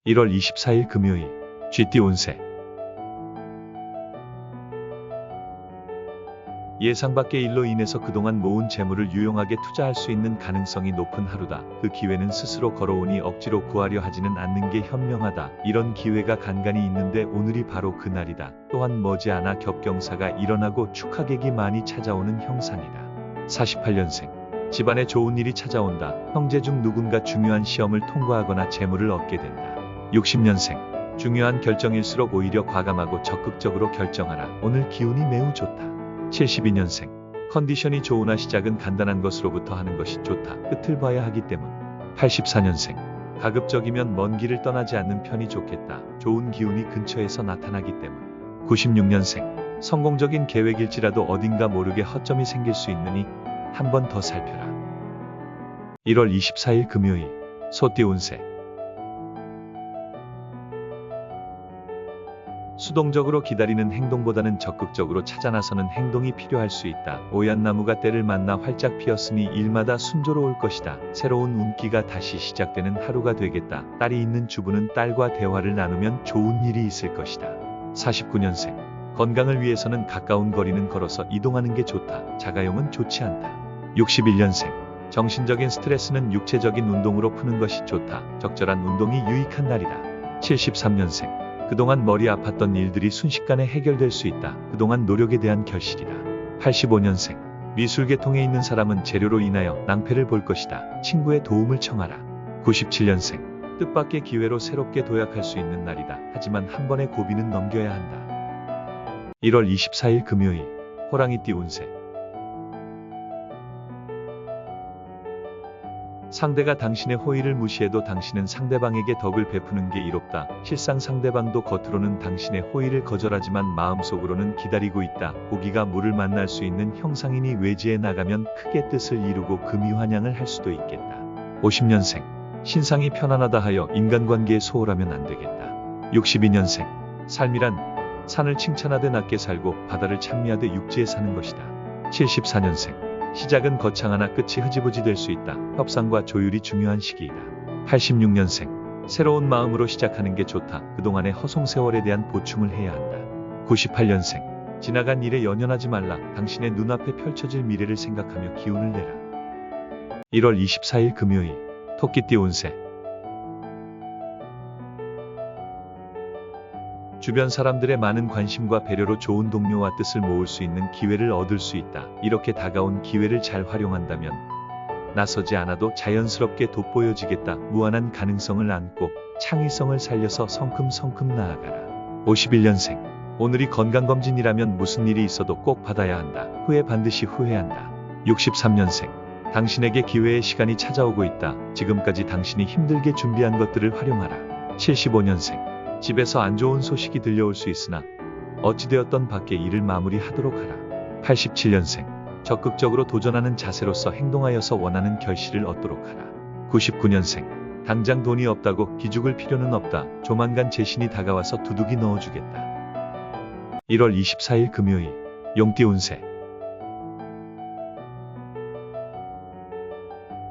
1월 24일 금요일 쥐띠 운세. 예상 밖의 일로 인해서 그동안 모은 재물을 유용하게 투자할 수 있는 가능성이 높은 하루다. 그 기회는 스스로 걸어오니 억지로 구하려 하지는 않는 게 현명하다. 이런 기회가 간간이 있는데 오늘이 바로 그날이다. 또한 머지않아 겹경사가 일어나고 축하객이 많이 찾아오는 형상이다. 48년생. 집안에 좋은 일이 찾아온다. 형제 중 누군가 중요한 시험을 통과하거나 재물을 얻게 된다. 60년생. 중요한 결정일수록 오히려 과감하고 적극적으로 결정하라. 오늘 기운이 매우 좋다. 72년생. 컨디션이 좋으나 시작은 간단한 것으로부터 하는 것이 좋다. 끝을 봐야 하기 때문. 84년생. 가급적이면 먼 길을 떠나지 않는 편이 좋겠다. 좋은 기운이 근처에서 나타나기 때문. 96년생. 성공적인 계획일지라도 어딘가 모르게 허점이 생길 수 있으니 한 번 더 살펴라. 1월 24일 금요일 소띠 운세. 수동적으로 기다리는 행동보다는 적극적으로 찾아 나서는 행동이 필요할 수 있다. 오얏 나무가 때를 만나 활짝 피었으니 일마다 순조로울 것이다. 새로운 운기가 다시 시작되는 하루가 되겠다. 딸이 있는 주부는 딸과 대화를 나누면 좋은 일이 있을 것이다. 49년생. 건강을 위해서는 가까운 거리는 걸어서 이동하는 게 좋다. 자가용은 좋지 않다. 61년생. 정신적인 스트레스는 육체적인 운동으로 푸는 것이 좋다. 적절한 운동이 유익한 날이다. 73년생. 그동안 머리 아팠던 일들이 순식간에 해결될 수 있다. 그동안 노력에 대한 결실이다. 85년생. 미술계통에 있는 사람은 재료로 인하여 낭패를 볼 것이다. 친구의 도움을 청하라. 97년생. 뜻밖의 기회로 새롭게 도약할 수 있는 날이다. 하지만 한 번의 고비는 넘겨야 한다. 1월 24일 금요일 호랑이띠 운세. 상대가 당신의 호의를 무시해도 당신은 상대방에게 덕을 베푸는 게 이롭다. 실상 상대방도 겉으로는 당신의 호의를 거절하지만 마음속으로는 기다리고 있다. 고기가 물을 만날 수 있는 형상이니 외지에 나가면 크게 뜻을 이루고 금이환양을 할 수도 있겠다. 50년생. 신상이 편안하다 하여 인간관계에 소홀하면 안 되겠다. 62년생. 삶이란 산을 칭찬하되 낮게 살고 바다를 찬미하되 육지에 사는 것이다. 74년생. 시작은 거창하나 끝이 흐지부지 될 수 있다. 협상과 조율이 중요한 시기이다. 86년생. 새로운 마음으로 시작하는 게 좋다. 그동안의 허송세월에 대한 보충을 해야 한다. 98년생. 지나간 일에 연연하지 말라. 당신의 눈앞에 펼쳐질 미래를 생각하며 기운을 내라. 1월 24일 금요일 토끼띠 운세. 주변 사람들의 많은 관심과 배려로 좋은 동료와 뜻을 모을 수 있는 기회를 얻을 수 있다. 이렇게 다가온 기회를 잘 활용한다면 나서지 않아도 자연스럽게 돋보여지겠다. 무한한 가능성을 안고 창의성을 살려서 성큼성큼 나아가라. 51년생. 오늘이 건강검진이라면 무슨 일이 있어도 꼭 받아야 한다. 후회 반드시 후회한다. 63년생. 당신에게 기회의 시간이 찾아오고 있다. 지금까지 당신이 힘들게 준비한 것들을 활용하라. 75년생. 집에서 안 좋은 소식이 들려올 수 있으나 어찌되었던 밖의 일을 마무리하도록 하라. 87년생. 적극적으로 도전하는 자세로서 행동하여서 원하는 결실을 얻도록 하라. 99년생. 당장 돈이 없다고 기죽을 필요는 없다. 조만간 재신이 다가와서 두둑이 넣어주겠다. 1월 24일 금요일 용띠 운세.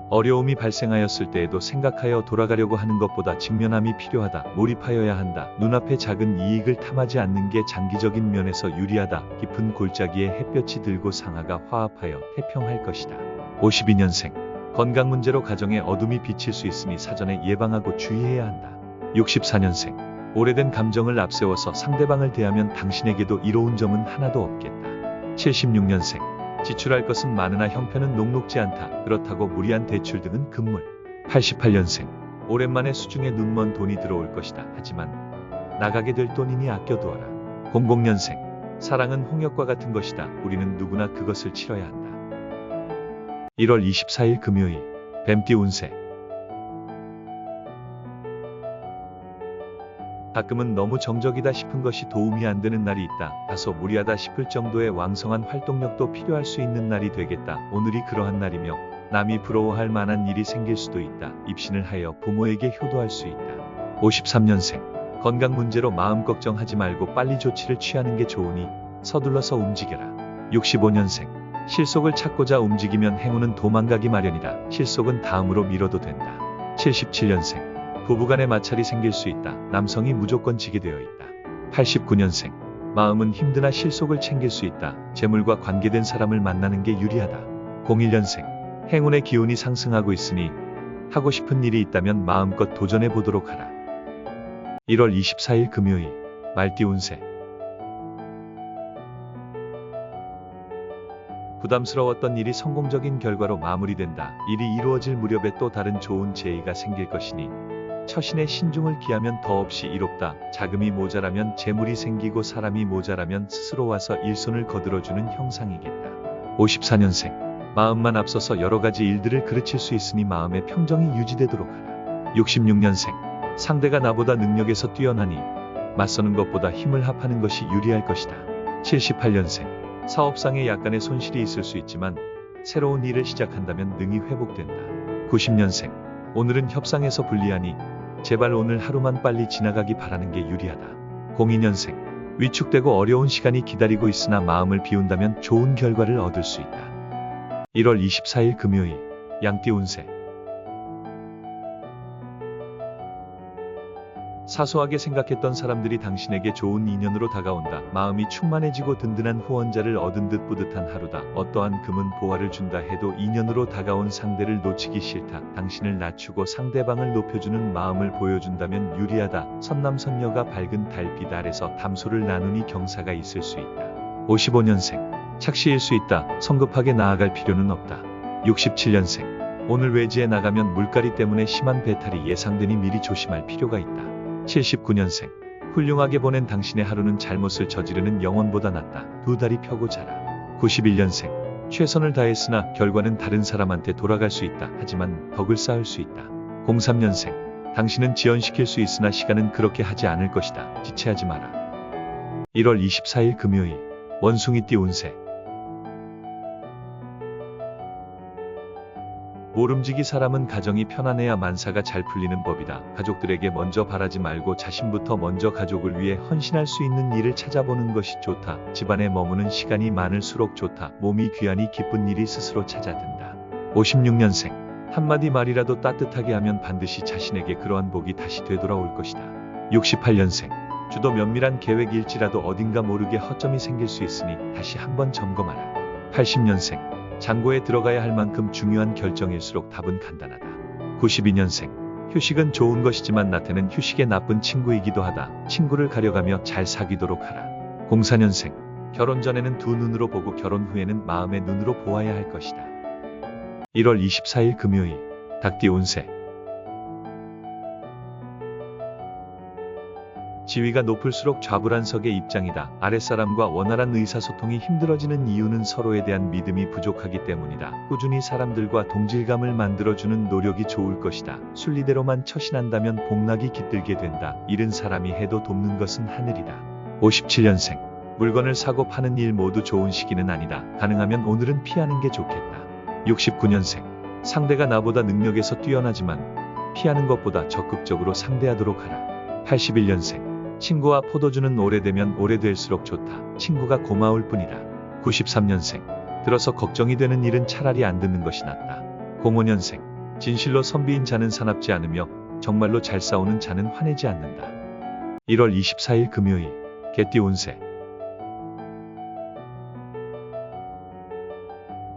어려움이 발생하였을 때에도 생각하여 돌아가려고 하는 것보다 직면함이 필요하다. 몰입하여야 한다. 눈앞의 작은 이익을 탐하지 않는 게 장기적인 면에서 유리하다. 깊은 골짜기에 햇볕이 들고 상하가 화합하여 태평할 것이다. 52년생. 건강 문제로 가정에 어둠이 비칠 수 있으니 사전에 예방하고 주의해야 한다. 64년생. 오래된 감정을 앞세워서 상대방을 대하면 당신에게도 이로운 점은 하나도 없겠다. 76년생. 지출할 것은 많으나 형편은 녹록지 않다. 그렇다고 무리한 대출 등은 금물. 88년생. 오랜만에 수중에 눈먼 돈이 들어올 것이다. 하지만 나가게 될 돈이니 아껴두어라. 00년생. 사랑은 홍역과 같은 것이다. 우리는 누구나 그것을 치러야 한다. 1월 24일 금요일 뱀띠 운세. 가끔은 너무 정적이다 싶은 것이 도움이 안 되는 날이 있다. 다소 무리하다 싶을 정도의 왕성한 활동력도 필요할 수 있는 날이 되겠다. 오늘이 그러한 날이며 남이 부러워할 만한 일이 생길 수도 있다. 입신을 하여 부모에게 효도할 수 있다. 53년생. 건강 문제로 마음 걱정하지 말고 빨리 조치를 취하는 게 좋으니 서둘러서 움직여라. 65년생. 실속을 찾고자 움직이면 행운은 도망가기 마련이다. 실속은 다음으로 미뤄도 된다. 77년생. 부부간의 마찰이 생길 수 있다. 남성이 무조건 지게 되어 있다. 89년생. 마음은 힘드나 실속을 챙길 수 있다. 재물과 관계된 사람을 만나는 게 유리하다. 01년생. 행운의 기운이 상승하고 있으니 하고 싶은 일이 있다면 마음껏 도전해 보도록 하라. 1월 24일 금요일. 말띠 운세. 부담스러웠던 일이 성공적인 결과로 마무리된다. 일이 이루어질 무렵에 또 다른 좋은 재의가 생길 것이니 처신에 신중을 기하면 더없이 이롭다. 자금이 모자라면 재물이 생기고 사람이 모자라면 스스로 와서 일손을 거들어주는 형상이겠다. 54년생. 마음만 앞서서 여러 가지 일들을 그르칠 수 있으니 마음의 평정이 유지되도록 하라. 66년생. 상대가 나보다 능력에서 뛰어나니 맞서는 것보다 힘을 합하는 것이 유리할 것이다. 78년생. 사업상에 약간의 손실이 있을 수 있지만 새로운 일을 시작한다면 능히 회복된다. 90년생. 오늘은 협상에서 불리하니 제발 오늘 하루만 빨리 지나가기 바라는 게 유리하다. 02년생. 위축되고 어려운 시간이 기다리고 있으나 마음을 비운다면 좋은 결과를 얻을 수 있다. 1월 24일 금요일. 양띠 운세. 사소하게 생각했던 사람들이 당신에게 좋은 인연으로 다가온다. 마음이 충만해지고 든든한 후원자를 얻은 듯 뿌듯한 하루다. 어떠한 금은 보화를 준다 해도 인연으로 다가온 상대를 놓치기 싫다. 당신을 낮추고 상대방을 높여주는 마음을 보여준다면 유리하다. 선남선녀가 밝은 달빛 아래서 담소를 나누니 경사가 있을 수 있다. 55년생. 착시일 수 있다. 성급하게 나아갈 필요는 없다. 67년생. 오늘 외지에 나가면 물갈이 때문에 심한 배탈이 예상되니 미리 조심할 필요가 있다. 79년생. 훌륭하게 보낸 당신의 하루는 잘못을 저지르는 영혼보다 낫다. 두 다리 펴고 자라. 91년생. 최선을 다했으나 결과는 다른 사람한테 돌아갈 수 있다. 하지만 덕을 쌓을 수 있다. 03년생. 당신은 지연시킬 수 있으나 시간은 그렇게 하지 않을 것이다. 지체하지 마라. 1월 24일 금요일. 원숭이띠 운세. 모름지기 사람은 가정이 편안해야 만사가 잘 풀리는 법이다. 가족들에게 먼저 바라지 말고 자신부터 먼저 가족을 위해 헌신할 수 있는 일을 찾아보는 것이 좋다. 집안에 머무는 시간이 많을수록 좋다. 몸이 귀하니 기쁜 일이 스스로 찾아든다. 56년생. 한마디 말이라도 따뜻하게 하면 반드시 자신에게 그러한 복이 다시 되돌아올 것이다. 68년생. 주도 면밀한 계획일지라도 어딘가 모르게 허점이 생길 수 있으니 다시 한번 점검하라. 80년생. 장고에 들어가야 할 만큼 중요한 결정일수록 답은 간단하다. 92년생. 휴식은 좋은 것이지만 나태는 휴식의 나쁜 친구이기도 하다. 친구를 가려가며 잘 사귀도록 하라. 04년생. 결혼 전에는 두 눈으로 보고 결혼 후에는 마음의 눈으로 보아야 할 것이다. 1월 24일 금요일. 닭띠 운세. 지위가 높을수록 좌불안석의 입장이다. 아랫사람과 원활한 의사소통이 힘들어지는 이유는 서로에 대한 믿음이 부족하기 때문이다. 꾸준히 사람들과 동질감을 만들어주는 노력이 좋을 것이다. 순리대로만 처신한다면 복락이 깃들게 된다. 잃은 사람이 해도 돕는 것은 하늘이다. 57년생. 물건을 사고 파는 일 모두 좋은 시기는 아니다. 가능하면 오늘은 피하는 게 좋겠다. 69년생. 상대가 나보다 능력에서 뛰어나지만 피하는 것보다 적극적으로 상대하도록 하라. 81년생. 친구와 포도주는 오래되면 오래될수록 좋다. 친구가 고마울 뿐이다. 93년생. 들어서 걱정이 되는 일은 차라리 안 듣는 것이 낫다. 05년생. 진실로 선비인 자는 사납지 않으며 정말로 잘 싸우는 자는 화내지 않는다. 1월 24일 금요일. 개띠 운세.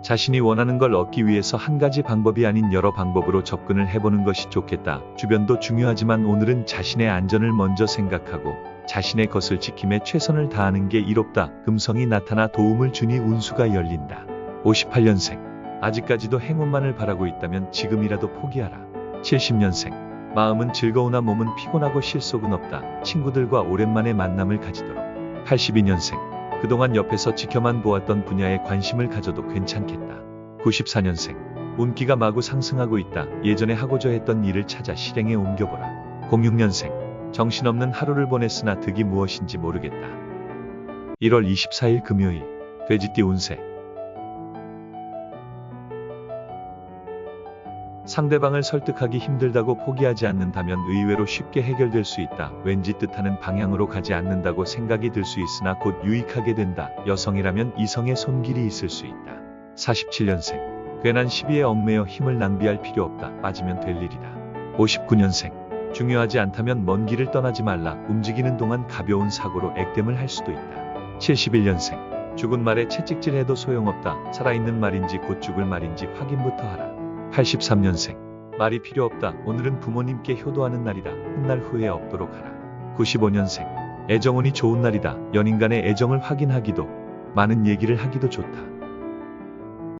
자신이 원하는 걸 얻기 위해서 한 가지 방법이 아닌 여러 방법으로 접근을 해보는 것이 좋겠다. 주변도 중요하지만 오늘은 자신의 안전을 먼저 생각하고 자신의 것을 지킴에 최선을 다하는 게 이롭다. 금성이 나타나 도움을 주니 운수가 열린다. 58년생. 아직까지도 행운만을 바라고 있다면 지금이라도 포기하라. 70년생. 마음은 즐거우나 몸은 피곤하고 실속은 없다. 친구들과 오랜만에 만남을 가지도록. 82년생. 그동안 옆에서 지켜만 보았던 분야에 관심을 가져도 괜찮겠다. 94년생. 운기가 마구 상승하고 있다. 예전에 하고자 했던 일을 찾아 실행에 옮겨보라. 06년생. 정신없는 하루를 보냈으나 득이 무엇인지 모르겠다. 1월 24일 금요일. 돼지띠 운세. 상대방을 설득하기 힘들다고 포기하지 않는다면 의외로 쉽게 해결될 수 있다. 왠지 뜻하는 방향으로 가지 않는다고 생각이 들 수 있으나 곧 유익하게 된다. 여성이라면 이성의 손길이 있을 수 있다. 47년생. 괜한 시비에 얽매여 힘을 낭비할 필요 없다. 빠지면 될 일이다. 59년생. 중요하지 않다면 먼 길을 떠나지 말라. 움직이는 동안 가벼운 사고로 액땜을 할 수도 있다. 71년생. 죽은 말에 채찍질해도 소용없다. 살아있는 말인지 곧 죽을 말인지 확인부터 하라. 83년생. 말이 필요 없다. 오늘은 부모님께 효도하는 날이다. 훗날 후회 없도록 하라. 95년생. 애정운이 좋은 날이다. 연인 간의 애정을 확인하기도 많은 얘기를 하기도 좋다.